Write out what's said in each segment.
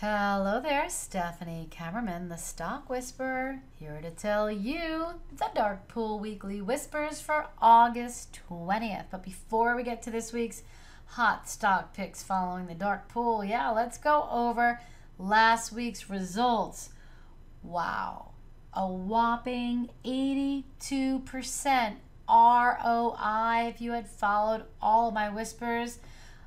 Hello there, Stephanie Cameraman, the Stock Whisperer, here to tell you the Dark Pool Weekly Whispers for August 20th. But before we get to this week's hot stock picks following the Dark Pool, let's go over last week's results. Wow, a whopping 82% ROI if you had followed all of my whispers.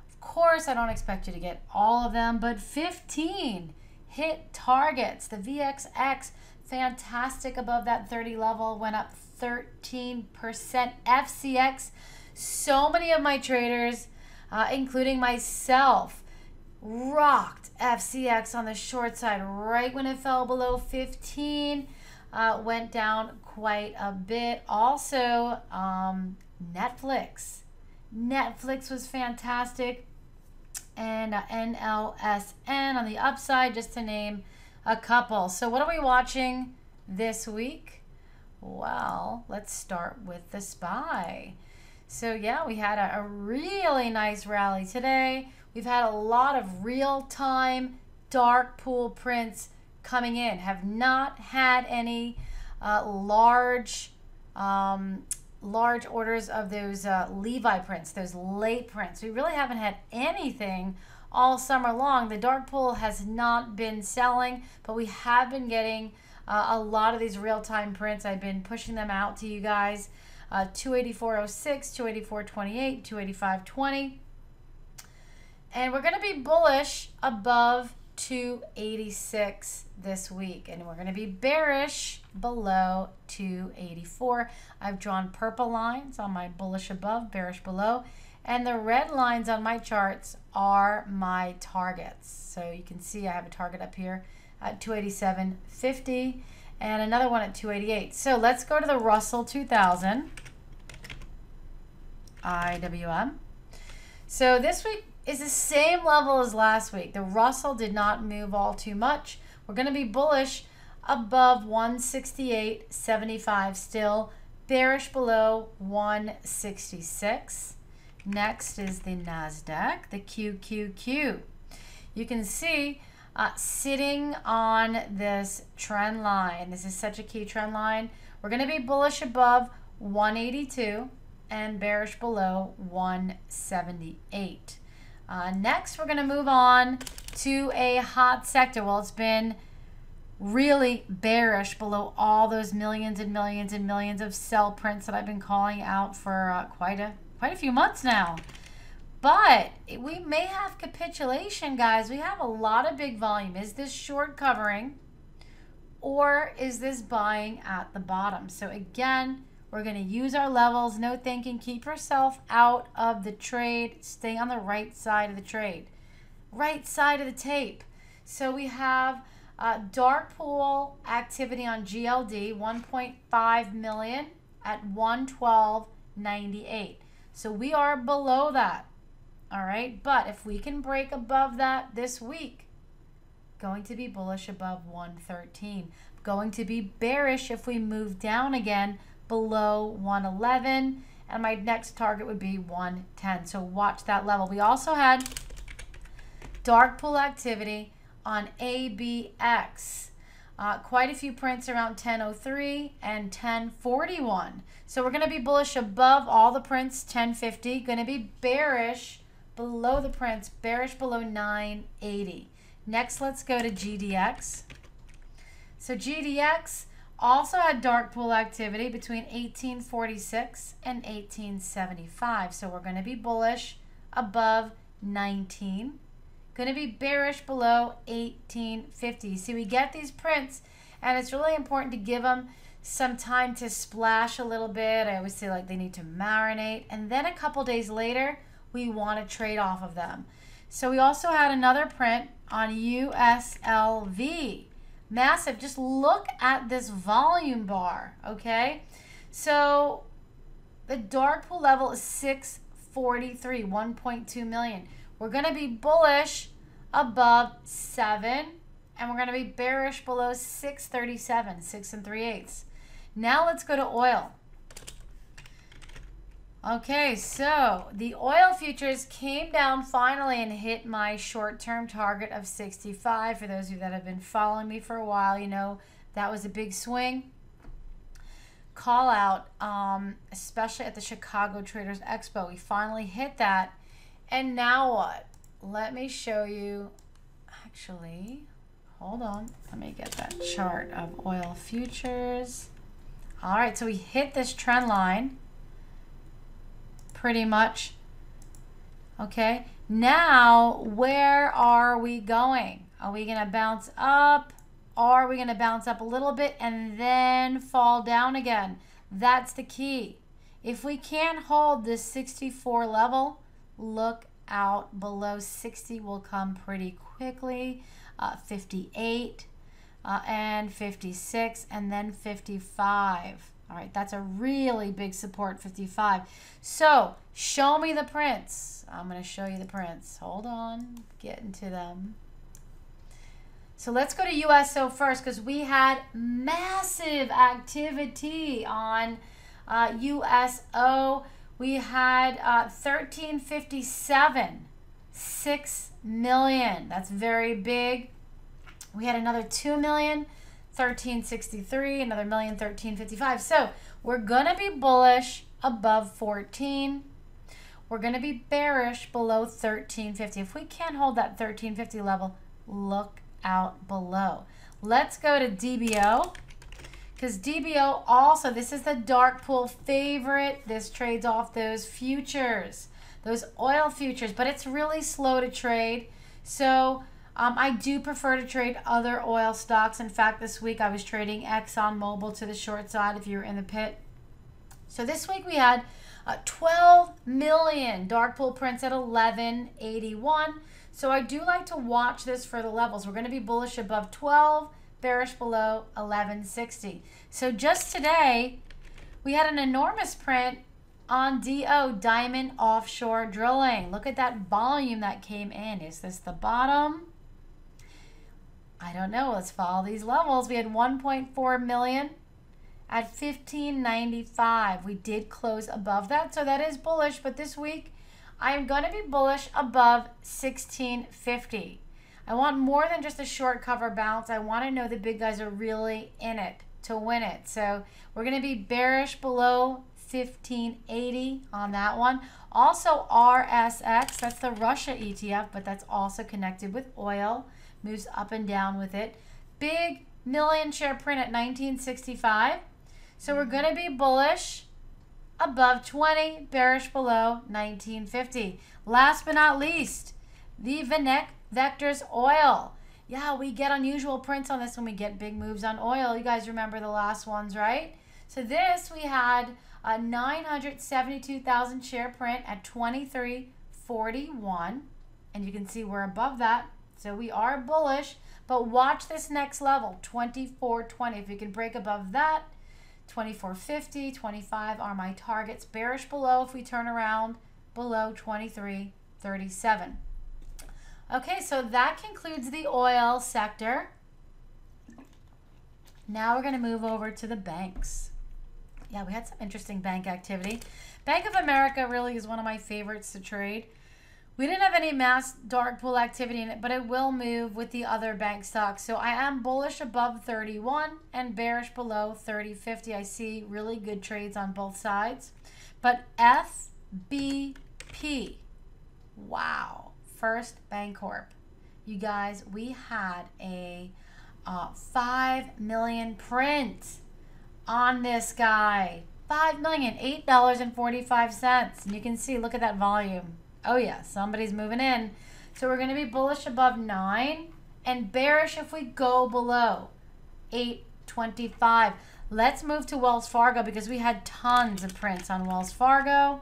Of course, I don't expect you to get all of them, but 15 hit targets. The VXX, fantastic above that 30 level, went up 13%. FCX, so many of my traders, including myself, rocked FCX on the short side right when it fell below 15. Went down quite a bit. Also, Netflix. Netflix was fantastic. And NLSN on the upside, just to name a couple. So what are we watching this week? Well, let's start with the SPY. So we had a really nice rally today. We've had a lot of real-time dark pool prints coming in. Have not had any large orders of those Levi prints, those late prints. We really haven't had anything all summer long. The dark pool has not been selling, but we have been getting a lot of these real-time prints. I've been pushing them out to you guys. 284.06, 284.28, 285.20. And we're going to be bullish above 286 this week, and we're going to be bearish below 284. I've drawn purple lines on my bullish above, bearish below, and the red lines on my charts are my targets. So you can see I have a target up here at 287.50 and another one at 288. So let's go to the Russell 2000 IWM. So this week is the same level as last week. The Russell did not move all too much. We're going to be bullish above 168.75 still, bearish below 166. Next is the NASDAQ, the QQQ. You can see sitting on this trend line. This is such a key trend line. We're going to be bullish above 182 and bearish below 178. Next, we're going to move on to a hot sector. Well, it's been really bearish below all those millions and millions and millions of sell prints that I've been calling out for quite a few months now. But we may have capitulation, guys. We have a lot of big volume. Is this short covering, or is this buying at the bottom? So again, we're going to use our levels. No thinking. Keep yourself out of the trade. Stay on the right side of the trade. Right side of the tape. So we have dark pool activity on GLD, 1.5 million at 112.98. So we are below that. All right. But if we can break above that this week, going to be bullish above 113. Going to be bearish if we move down again below 111, and my next target would be 110. So watch that level. We also had dark pool activity on ABX. Quite a few prints around 1003 and 1041. So we're going to be bullish above all the prints, 1050. Going to be bearish below the prints, bearish below 980. Next, let's go to GDX. So GDX also had dark pool activity between 1846 and 1875. So we're going to be bullish above 19. Going to be bearish below 1850. See, we get these prints, and it's really important to give them some time to splash a little bit. I always say they need to marinate. And then a couple days later, we want to trade off of them. So we also had another print on USLV. Massive. Just look at this volume bar, okay? So the dark pool level is 643, 1.2 million. We're going to be bullish above 7, and we're going to be bearish below 637, 6 3/8. Now let's go to oil. Okay, so the oil futures came down finally and hit my short-term target of 65. For those of you that have been following me for a while, you know that was a big swing. Call out, especially at the Chicago Traders Expo. We finally hit that. And now what? Let me show you. Actually, hold on. Let me get that chart of oil futures. All right, so we hit this trend line. Pretty much. Okay, now where are we going? Are we going to bounce up? Or are we going to bounce up a little bit and then fall down again? That's the key. If we can't hold this 64 level, look out. Below 60 will come pretty quickly. 58 and 56 and then 55. All right, that's a really big support, 55. So, show me the prints. I'm going to show you the prints. Hold on, getting to them. So, let's go to USO first because we had massive activity on USO. We had 1357, 6 million. That's very big. We had another 2 million. 1363, another million, 1355. So we're going to be bullish above 14. We're going to be bearish below 1350. If we can't hold that 1350 level, look out below. Let's go to DBO because DBO also, this is the dark pool favorite. This trades off those futures, those oil futures, but it's really slow to trade. So I do prefer to trade other oil stocks. In fact, this week I was trading ExxonMobil to the short side if you were in the pit. So this week we had 12 million dark pool prints at 1181. So I do like to watch this for the levels. We're going to be bullish above 12, bearish below 1160. So just today we had an enormous print on DO, Diamond Offshore Drilling. Look at that volume that came in. Is this the bottom? I don't know. Let's follow these levels. We had 1.4 million at 1595. We did close above that, so that is bullish. But this week, I'm going to be bullish above 1650. I want more than just a short cover bounce. I want to know the big guys are really in it to win it. So we're going to be bearish below 1580 on that one. Also RSX, that's the Russia ETF, but that's also connected with oil. Moves up and down with it. Big million share print at 1965. So we're going to be bullish above 20, bearish below 1950. Last but not least, the VanEck Vectors Oil. Yeah, we get unusual prints on this when we get big moves on oil. You guys remember the last ones, right? So this we had a 972,000 share print at 23.41. And you can see we're above that. So we are bullish, but watch this next level, 24.20. If we can break above that, 24.50, 25 are my targets. Bearish below if we turn around below 23.37. Okay, so that concludes the oil sector. Now we're going to move over to the banks. Yeah, we had some interesting bank activity. Bank of America really is one of my favorites to trade. We didn't have any mass dark pool activity in it, but it will move with the other bank stocks. So I am bullish above 31 and bearish below 30.50. I see really good trades on both sides. But FBP, wow, First Bancorp. You guys, we had a 5 million print on this guy. 5 million, $8.45. And you can see, look at that volume. Oh yeah, somebody's moving in. So we're going to be bullish above 9 and bearish if we go below 8.25. Let's move to Wells Fargo because we had tons of prints on Wells Fargo.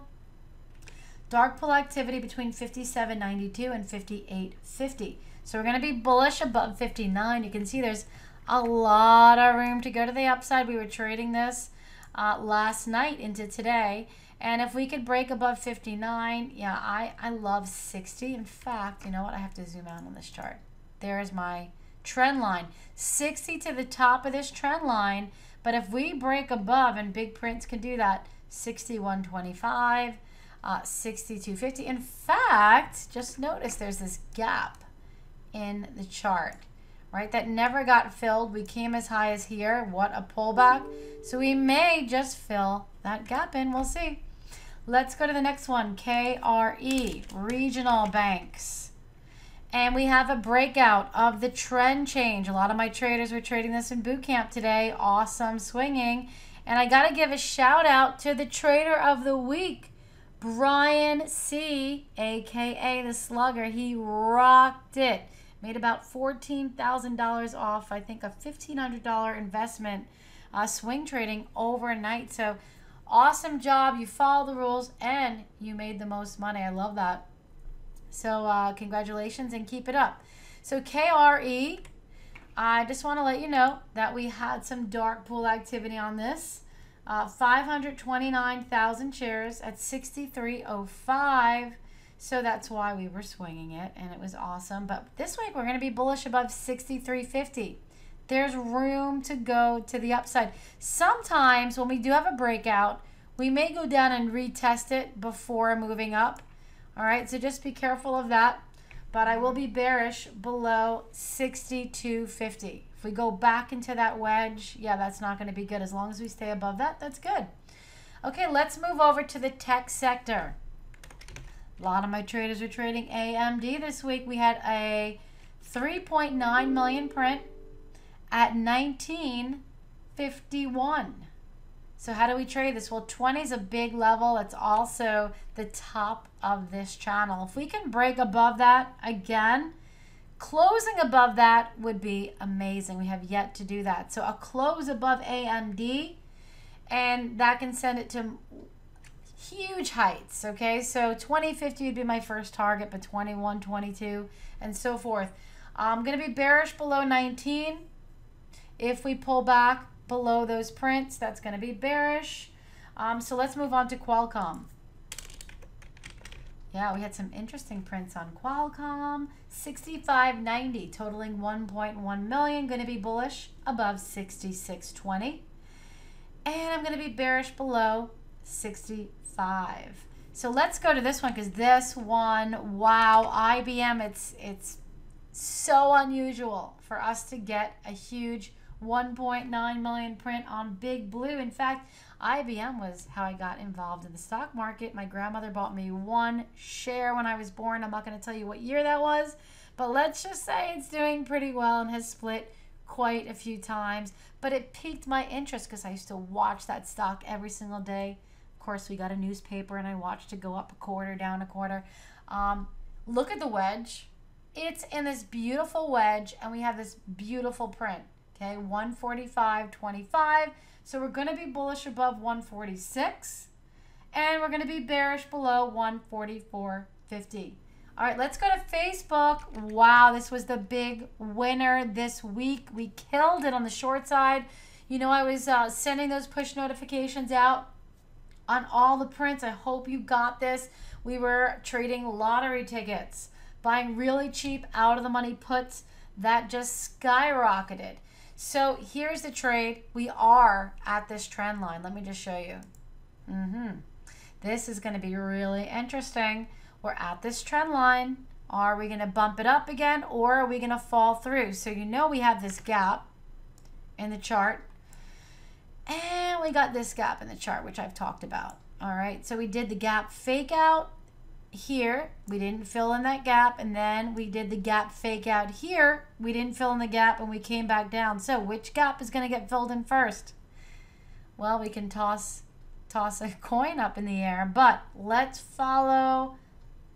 Dark pool activity between 57.92 and 58.50. So we're going to be bullish above 59. You can see there's a lot of room to go to the upside. We were trading this last night into today. And if we could break above 59, yeah, I love 60. In fact, you know what? I have to zoom out on this chart. There's my trend line. 60 to the top of this trend line. But if we break above, and big prints can do that, 61.25, 62.50. In fact, just notice there's this gap in the chart, right? That never got filled. We came as high as here. What a pullback. So we may just fill that gap in. We'll see. Let's go to the next one, KRE, regional banks. And we have a breakout of the trend change. A lot of my traders were trading this in boot camp today. Awesome swinging. And I got to give a shout out to the trader of the week, Brian C., a.k.a. the Slugger. He rocked it. Made about $14,000 off, I think, a $1,500 investment swing trading overnight. So awesome job. You followed the rules and you made the most money. I love that. So congratulations and keep it up. So KRE, I just want to let you know that we had some dark pool activity on this. 529,000 shares at 63.05. So that's why we were swinging it, and it was awesome. But this week we're going to be bullish above 63.50. There's room to go to the upside. Sometimes when we do have a breakout, we may go down and retest it before moving up. All right, so just be careful of that. But I will be bearish below 62.50. If we go back into that wedge, yeah, that's not going to be good. As long as we stay above that, that's good. Okay, let's move over to the tech sector. A lot of my traders are trading AMD this week. We had a 3.9 million print at 19.51. So how do we trade this? Well, 20 is a big level. It's also the top of this channel. If we can break above that again, closing above that would be amazing. We have yet to do that. So a close above AMD, and that can send it to huge heights, okay? So 20.50 would be my first target, but 21, 22, and so forth. I'm going to be bearish below 19. If we pull back below those prints, that's going to be bearish. So let's move on to Qualcomm. Yeah, we had some interesting prints on Qualcomm. 65.90, totaling 1.1 million. Going to be bullish above 66.20. And I'm going to be bearish below 65. So let's go to this one, because this one, wow, IBM, it's so unusual for us to get a huge 1.9 million print on Big Blue. In fact, IBM was how I got involved in the stock market. My grandmother bought me one share when I was born. I'm not going to tell you what year that was, but let's just say it's doing pretty well and has split quite a few times. But it piqued my interest because I used to watch that stock every single day. Of course, we got a newspaper and I watched it go up a quarter, down a quarter. Look at the wedge. It's in this beautiful wedge, and we have this beautiful print. Okay, 145.25. So we're going to be bullish above 146, and we're going to be bearish below 144.50. All right, let's go to Facebook. Wow, this was the big winner this week. We killed it on the short side. You know, I was sending those push notifications out on all the prints. I hope you got this. We were trading lottery tickets, buying really cheap out of the money puts that just skyrocketed. So here's the trade. We are at this trend line. Let me just show you. This is going to be really interesting. We're at this trend line. Are we going to bump it up again, or are we going to fall through? So you know we have this gap in the chart, and we got this gap in the chart, which I've talked about. All right, so we did the gap fake out here. We didn't fill in that gap, and then we did the gap fake out here. We didn't fill in the gap, and we came back down. So which gap is going to get filled in first? Well, we can toss a coin up in the air, but let's follow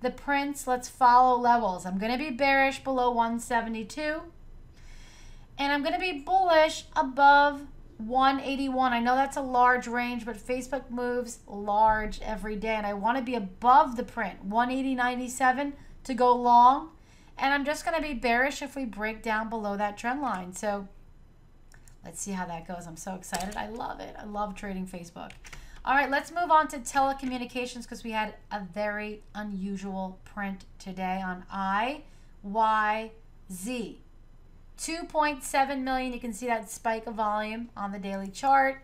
the prints. Let's follow levels. I'm going to be bearish below 172, and I'm going to be bullish above 181. I know that's a large range, but Facebook moves large every day, and I want to be above the print, 180.97 to go long, and I'm just going to be bearish if we break down below that trend line. So let's see how that goes. I'm so excited. I love it. I love trading Facebook. All right, let's move on to telecommunications, because we had a very unusual print today on IYZ. 2.7 million. You can see that spike of volume on the daily chart.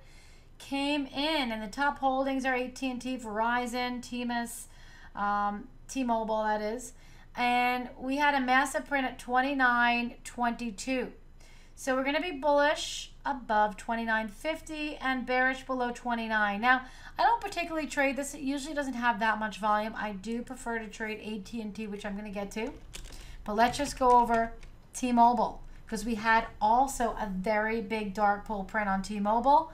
came in, and the top holdings are AT&T, Verizon, T-Mobile, that is. And we had a massive print at 29.22. So we're going to be bullish above 29.50 and bearish below 29. Now, I don't particularly trade this. It usually doesn't have that much volume. I do prefer to trade AT&T, which I'm going to get to. But let's just go over T-Mobile, because we had also a very big dark pool print on T-Mobile,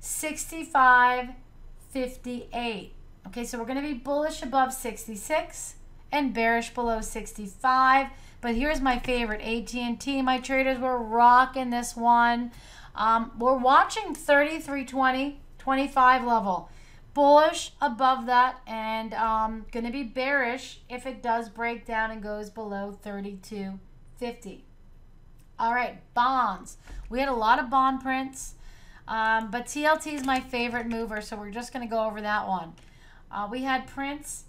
65.58. Okay, so we're going to be bullish above 66 and bearish below 65. But here's my favorite, AT&T. My traders were rocking this one. We're watching 33.20, 25 level. Bullish above that, and going to be bearish if it does break down and goes below 32.50. All right, bonds. We had a lot of bond prints, but TLT is my favorite mover, so we're just going to go over that one. We had prints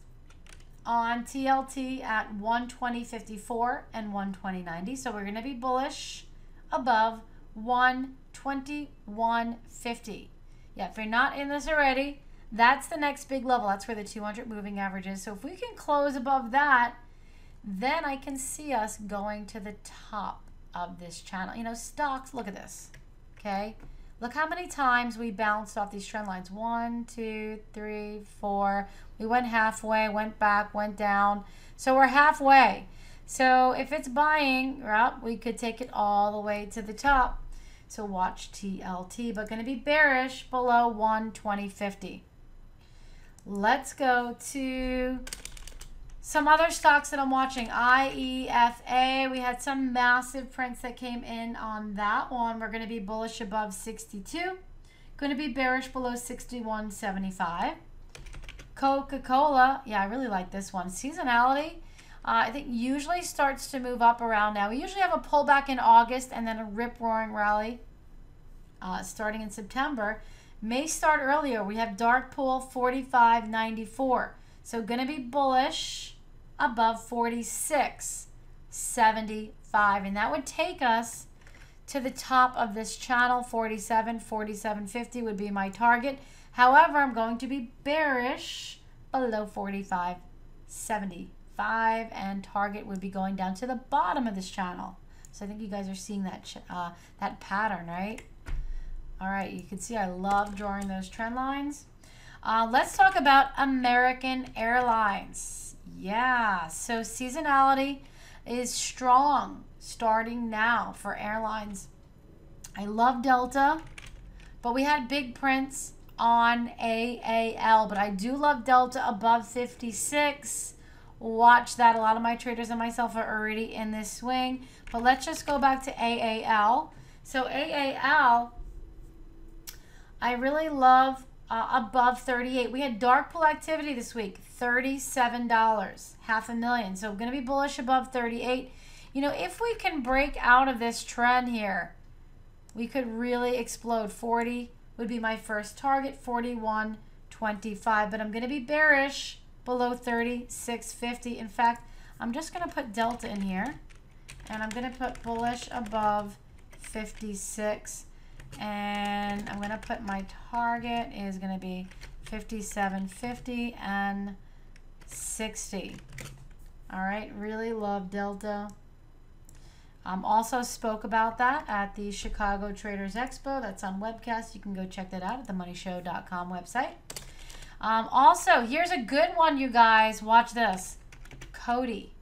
on TLT at 120.54 and 120.90, so we're going to be bullish above 121.50. Yeah, if you're not in this already, that's the next big level. That's where the 200 moving average is. So if we can close above that, then I can see us going to the top of this channel. You know, stocks, look at this, okay? Look how many times we bounced off these trend lines. 1, 2, 3, 4. We went halfway, went back, went down. So we're halfway. So if it's buying, well, we could take it all the way to the top. So watch TLT, but going to be bearish below 120.50. Let's go to some other stocks that I'm watching. IEFA, we had some massive prints that came in on that one. We're going to be bullish above 62. Going to be bearish below 61.75. Coca-Cola, yeah, I really like this one. Seasonality, I think usually starts to move up around now. We usually have a pullback in August and then a rip-roaring rally starting in September. May start earlier. We have dark pool 45.94. So going to be bullish above 46.75. And that would take us to the top of this channel. 47.50 would be my target. However, I'm going to be bearish below 45.75. And target would be going down to the bottom of this channel. So I think you guys are seeing that, that pattern, right? All right, you can see I love drawing those trend lines. Let's talk about American Airlines. Yeah, so seasonality is strong starting now for airlines. I love Delta, but we had big prints on AAL, but I do love Delta above 56. Watch that. A lot of my traders and myself are already in this swing, but let's just go back to AAL. So AAL, I really love above 38. We had dark pool activity this week, $37, $500,000. So we're going to be bullish above 38. You know, if we can break out of this trend here, we could really explode. 40 would be my first target, 41.25. But I'm going to be bearish below 36.50. In fact, I'm just going to put Delta in here, and I'm going to put bullish above 56. And I'm going to put my target is going to be 57.50 and 60. All right, really love Delta. Also spoke about that at the Chicago Traders Expo. That's on webcast. You can go check that out at the moneyshow.com website. Also, here's a good one, you guys. Watch this. Cody.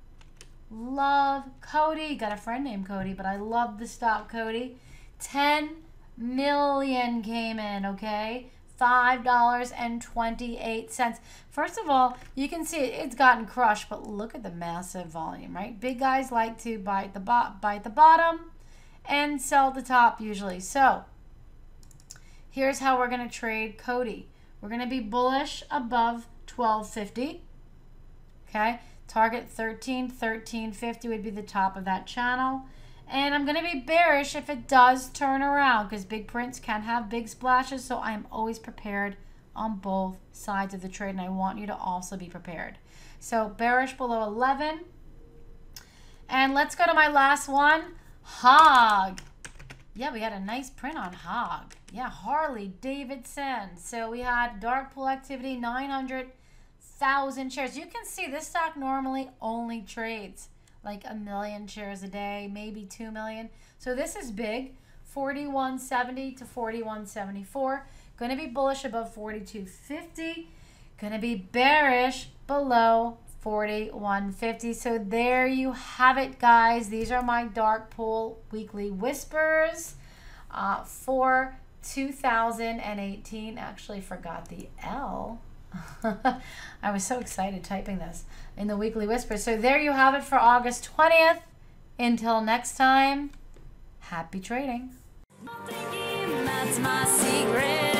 Love Cody. Got a friend named Cody, but I love the stock Cody. 10 million came in, okay? $5.28. First of all, you can see it's gotten crushed, but look at the massive volume, right? Big guys like to bite the bottom and sell the top usually. So here's how we're going to trade Cody. We're going to be bullish above 12.50. Okay, target 13.50 would be the top of that channel. And I'm going to be bearish if it does turn around, because big prints can have big splashes. So I'm always prepared on both sides of the trade, and I want you to also be prepared. So bearish below 11. And let's go to my last one, HOG. Yeah, we had a nice print on Hog. Yeah, Harley Davidson. So we had dark pool activity, 900,000 shares. You can see this stock normally only trades like 1 million shares a day, maybe 2 million. So this is big, 41.70 to 41.74. Going to be bullish above 42.50. Going to be bearish below 41.50. So there you have it, guys. These are my dark pool weekly whispers for 2018. Actually forgot the L. I was so excited typing this in the weekly whispers. So there you have it for August 20th. Until next time, happy trading. That's my secret.